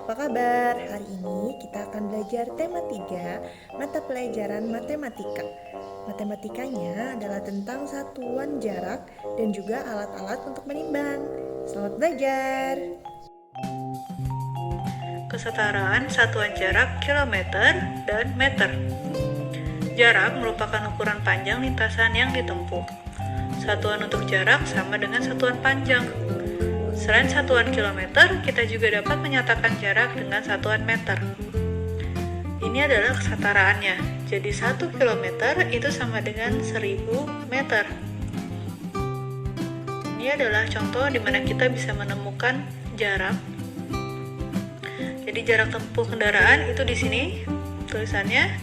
apa kabar? Hari ini kita akan belajar tema 3, mata pelajaran matematika. Matematikanya adalah tentang satuan jarak dan juga alat-alat untuk menimbang. Selamat belajar! Kesetaraan satuan jarak kilometer dan meter. Jarak merupakan ukuran panjang lintasan yang ditempuh. Satuan untuk jarak sama dengan satuan panjang. Selain satuan kilometer, kita juga dapat menyatakan jarak dengan satuan meter. Ini adalah kesetaraannya. Jadi 1 kilometer itu sama dengan 1000 meter. Ini adalah contoh di mana kita bisa menemukan jarak. Jadi jarak tempuh kendaraan itu di sini tulisannya,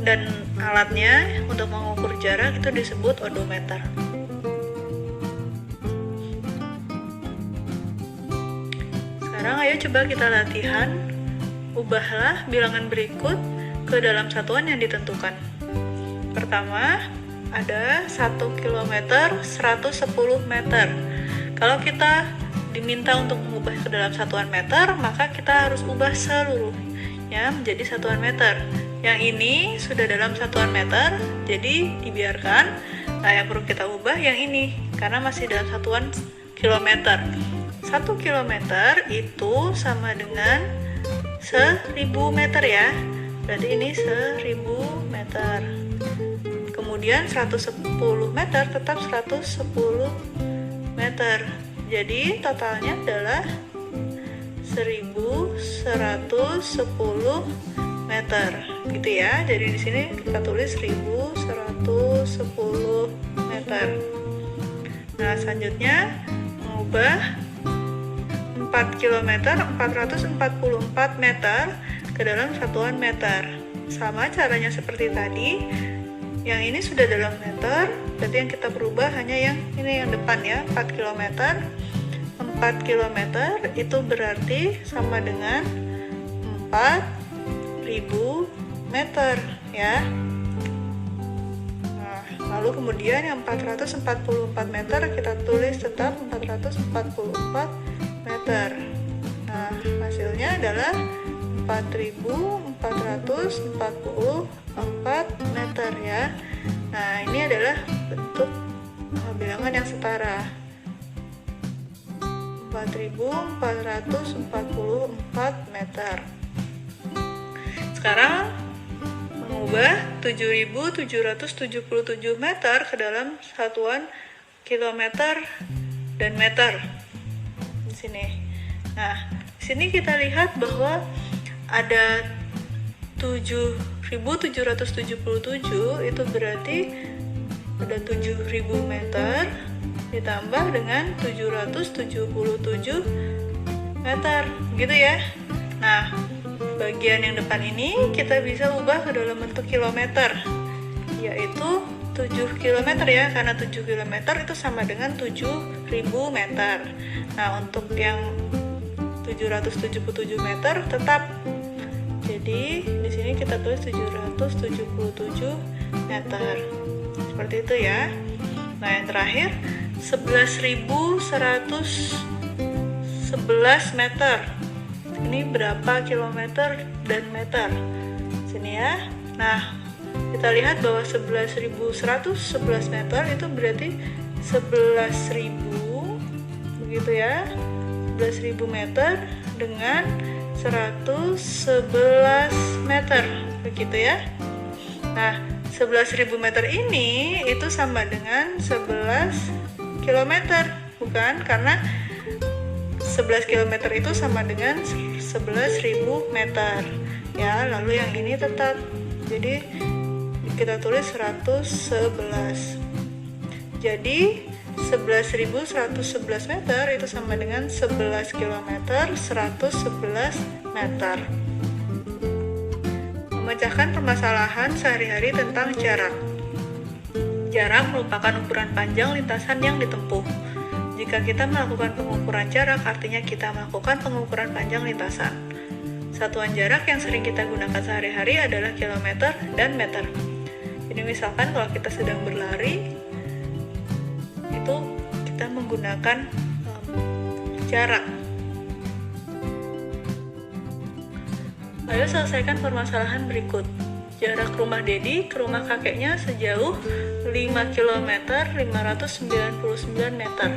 dan alatnya untuk mengukur jarak itu disebut odometer. Sekarang ayo coba kita latihan. Ubahlah bilangan berikut ke dalam satuan yang ditentukan. Pertama, ada 1 km 110 meter. Kalau kita diminta untuk mengubah ke dalam satuan meter, maka kita harus ubah seluruhnya menjadi satuan meter. Yang ini sudah dalam satuan meter, jadi dibiarkan. Nah, yang perlu kita ubah yang ini, karena masih dalam satuan kilometer. 1 kilometer itu sama dengan 1000 meter ya. Berarti ini 1000 meter. Kemudian 110 meter tetap 110 meter. Jadi totalnya adalah 1110 meter. Gitu ya. Jadi di sini kita tulis 1110 meter. Nah, selanjutnya mengubah 4 km 444 meter ke dalam satuan meter. Sama caranya seperti tadi. Yang ini sudah dalam meter, berarti yang kita berubah hanya yang ini, yang depan ya, 4 km. 4 km itu berarti sama dengan 4000 meter ya. Nah, lalu kemudian yang 444 meter kita tulis tetap 444 meter. Nah, hasilnya adalah 4444 meter ya. Nah, ini adalah bentuk bilangan yang setara. 4444 meter. Sekarang mengubah 7777 meter ke dalam satuan kilometer dan meter. Di sini. Nah, di sini kita lihat bahwa ada 7777 itu berarti ada 7000 meter ditambah dengan 777 meter, gitu ya. Nah, bagian yang depan ini kita bisa ubah ke dalam bentuk kilometer, yaitu 7 km ya, karena 7 km itu sama dengan 7000 meter. Nah, untuk yang 777 meter tetap. Jadi di sini kita tulis 777 meter. Seperti itu ya. Nah, yang terakhir 11.111 meter. Ini berapa kilometer dan meter? Sini ya. Nah, kita lihat bahwa 11.111 meter itu berarti 11.000, begitu ya. 11.000 meter dengan 111 meter, begitu ya. Nah, 11.000 meter ini itu sama dengan 11 km, bukan? Karena 11 km itu sama dengan 11.000 meter ya. Lalu yang ini tetap, jadi kita tulis 111. Jadi 11.111 meter itu sama dengan 11 km 111 meter. Memecahkan permasalahan sehari-hari tentang jarak. Jarak merupakan ukuran panjang lintasan yang ditempuh. Jika kita melakukan pengukuran jarak, artinya kita melakukan pengukuran panjang lintasan. Satuan jarak yang sering kita gunakan sehari-hari adalah kilometer dan meter. Jadi misalkan kalau kita sedang berlari, itu kita menggunakan jarak. Ayo selesaikan permasalahan berikut. Jarak rumah Dedi ke rumah kakeknya sejauh 5 km 599 meter.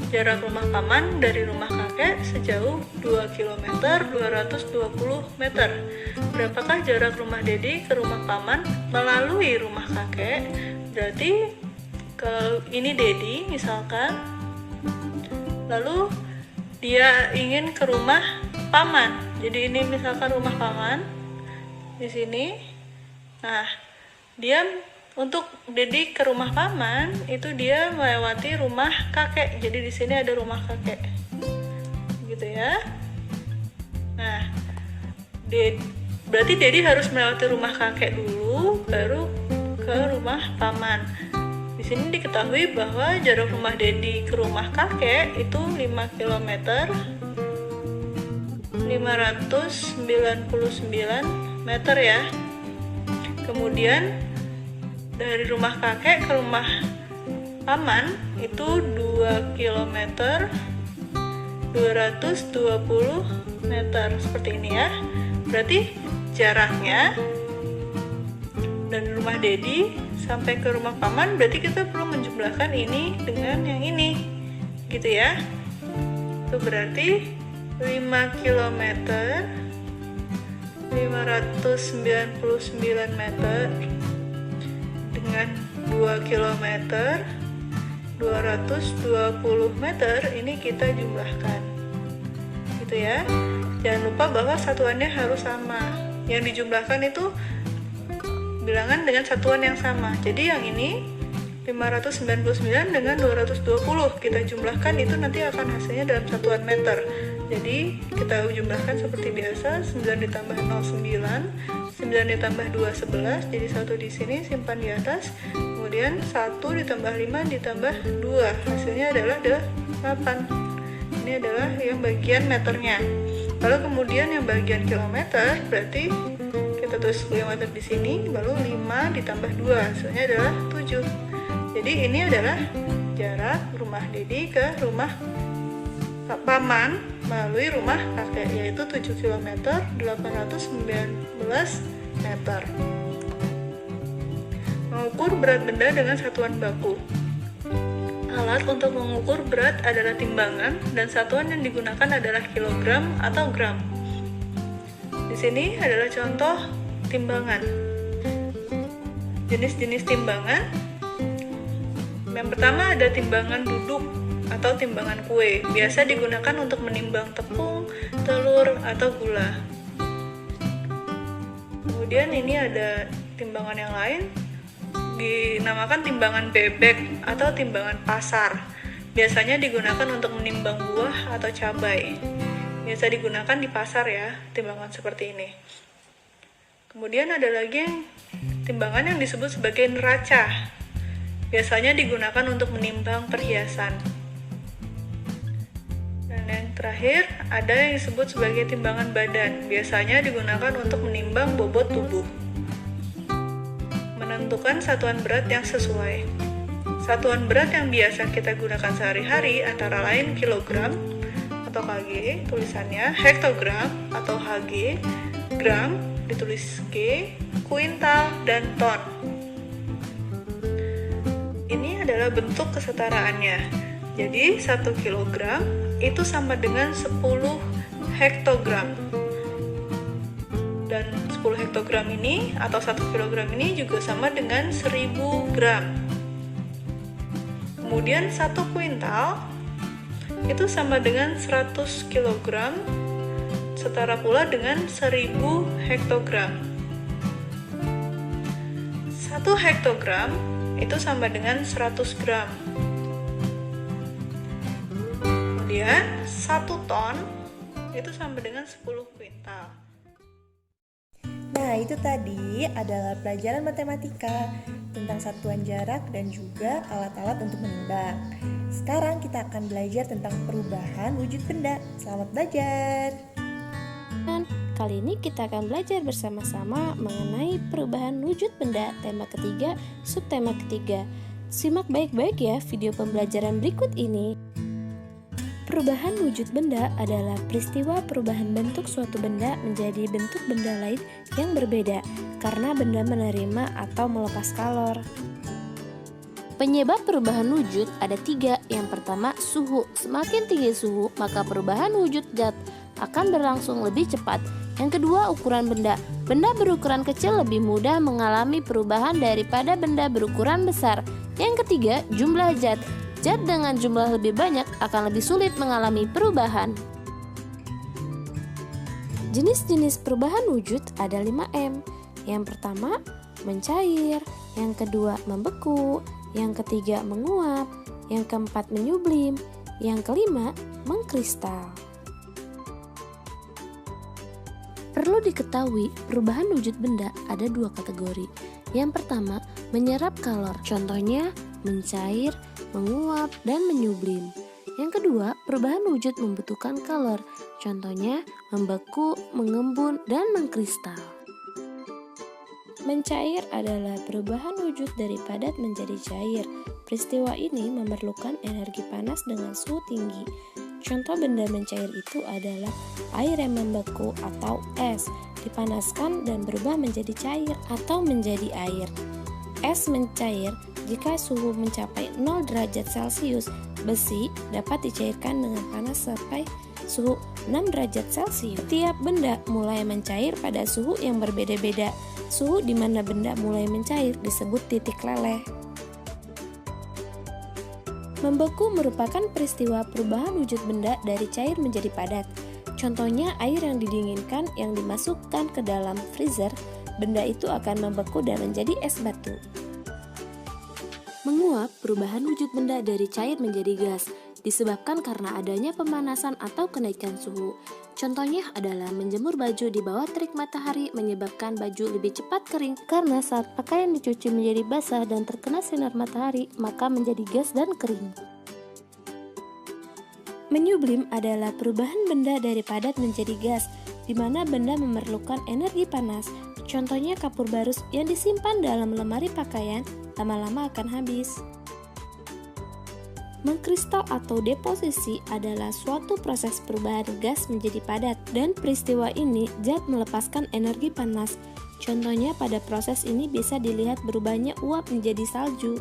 Jarak rumah paman dari rumah kakek sejauh 2 km 220 meter. Berapakah jarak rumah Dedi ke rumah paman melalui rumah kakek? Berarti kalau ini Dedi misalkan, lalu dia ingin ke rumah paman. Jadi ini misalkan rumah paman di sini. Nah, dia untuk Dedi ke rumah paman itu dia melewati rumah kakek. Jadi di sini ada rumah kakek, gitu ya. Nah, berarti Dedi harus melewati rumah kakek dulu, baru ke rumah paman. Di sini diketahui bahwa jarak rumah Dedi ke rumah kakek itu 5 km 599 meter ya. Kemudian dari rumah kakek ke rumah paman itu 2 km 220 meter seperti ini ya. Berarti jaraknya dari rumah Dedi sampai ke rumah paman, berarti kita perlu menjumlahkan ini dengan yang ini, gitu ya. Itu berarti 5 km 599 meter dengan 2 km 220 meter ini kita jumlahkan, gitu ya. Jangan lupa bahwa satuannya harus sama. Yang dijumlahkan itu bilangan dengan satuan yang sama. Jadi yang ini 599 dengan 220 kita jumlahkan, itu nanti akan hasilnya dalam satuan meter. Jadi kita jumlahkan seperti biasa, 9 ditambah 0 9, 9 ditambah 2 11, jadi 1 di sini simpan di atas. Kemudian 1 ditambah 5 ditambah 2, hasilnya adalah 8. Ini adalah yang bagian meternya. Lalu kemudian yang bagian kilometer, berarti kita tulis kilometer di sini, lalu 5 ditambah 2, hasilnya adalah 7. Jadi ini adalah jarak rumah Dedi ke rumah paman melalui rumah kakek, yaitu 7 km 819 meter. Mengukur berat benda dengan satuan baku. Alat untuk mengukur berat adalah timbangan dan satuan yang digunakan adalah kilogram atau gram. Di sini adalah contoh timbangan. Jenis-jenis timbangan. Yang pertama ada timbangan duduk atau timbangan kue. Biasa digunakan untuk menimbang tepung, telur, atau gula. Kemudian ini ada timbangan yang lain, dinamakan timbangan bebek atau timbangan pasar. Biasanya digunakan untuk menimbang buah atau cabai. Biasa digunakan di pasar ya, timbangan seperti ini. Kemudian ada lagi timbangan yang disebut sebagai neraca. Biasanya digunakan untuk menimbang perhiasan. Dan yang terakhir, ada yang disebut sebagai timbangan badan. Biasanya digunakan untuk menimbang bobot tubuh. Menentukan satuan berat yang sesuai. Satuan berat yang biasa kita gunakan sehari-hari antara lain kilogram atau kg, tulisannya hektogram atau hg, gram ditulis g, kuintal, dan ton. Ini adalah bentuk kesetaraannya. Jadi 1 kilogram itu sama dengan 10 hektogram. Dan 10 hektogram ini atau 1 kilogram ini juga sama dengan 1000 gram. Kemudian 1 kuintal itu sama dengan 100 kilogram, setara pula dengan 1000 hektogram. 1 hektogram itu sama dengan 100 gram. Kemudian 1 ton itu sama dengan 10 kuintal. Nah, itu tadi adalah pelajaran matematika tentang satuan jarak dan juga alat-alat untuk menimbang. Sekarang kita akan belajar tentang perubahan wujud benda. Selamat belajar! Dan kali ini kita akan belajar bersama-sama mengenai perubahan wujud benda, tema ketiga, subtema ketiga. Simak baik-baik ya video pembelajaran berikut ini. Perubahan wujud benda adalah peristiwa perubahan bentuk suatu benda menjadi bentuk benda lain yang berbeda karena benda menerima atau melepas kalor. Penyebab perubahan wujud ada 3. Yang pertama, suhu. Semakin tinggi suhu, maka perubahan wujud zat akan berlangsung lebih cepat. Yang kedua, ukuran benda. Benda berukuran kecil lebih mudah mengalami perubahan daripada benda berukuran besar. Yang ketiga, jumlah zat. Zat dengan jumlah lebih banyak akan lebih sulit mengalami perubahan. Jenis-jenis perubahan wujud ada 5M. Yang pertama, mencair. Yang kedua, membeku. Yang ketiga, menguap. Yang keempat, menyublim. Yang kelima, mengkristal. Perlu diketahui, perubahan wujud benda ada 2 kategori. Yang pertama, menyerap kalor. Contohnya, mencair, menguap, dan menyublim. Yang kedua, perubahan wujud membutuhkan kalor. Contohnya, membeku, mengembun, dan mengkristal. Mencair adalah perubahan wujud dari padat menjadi cair. Peristiwa ini memerlukan energi panas dengan suhu tinggi. Contoh benda mencair itu adalah air yang membeku atau es, dipanaskan dan berubah menjadi cair atau menjadi air. Es mencair jika suhu mencapai 0 derajat Celcius. Besi dapat dicairkan dengan panas sampai suhu 6 derajat Celcius. Setiap benda mulai mencair pada suhu yang berbeda-beda. Suhu di mana benda mulai mencair disebut titik leleh. Membeku merupakan peristiwa perubahan wujud benda dari cair menjadi padat. Contohnya air yang didinginkan yang dimasukkan ke dalam freezer, benda itu akan membeku dan menjadi es batu. Menguap, perubahan wujud benda dari cair menjadi gas, disebabkan karena adanya pemanasan atau kenaikan suhu. Contohnya adalah menjemur baju di bawah terik matahari menyebabkan baju lebih cepat kering, karena saat pakaian dicuci menjadi basah dan terkena sinar matahari, maka menjadi gas dan kering. Menyublim adalah perubahan benda dari padat menjadi gas, di mana benda memerlukan energi panas. Contohnya kapur barus yang disimpan dalam lemari pakaian lama-lama akan habis. Mengkristal atau deposisi adalah suatu proses perubahan gas menjadi padat, dan peristiwa ini zat melepaskan energi panas. Contohnya pada proses ini bisa dilihat berubahnya uap menjadi salju.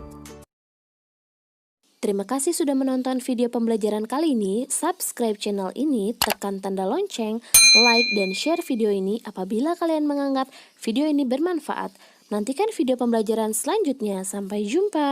Terima kasih sudah menonton video pembelajaran kali ini. Subscribe channel ini, tekan tanda lonceng, like dan share video ini apabila kalian menganggap video ini bermanfaat. Nantikan video pembelajaran selanjutnya. Sampai jumpa.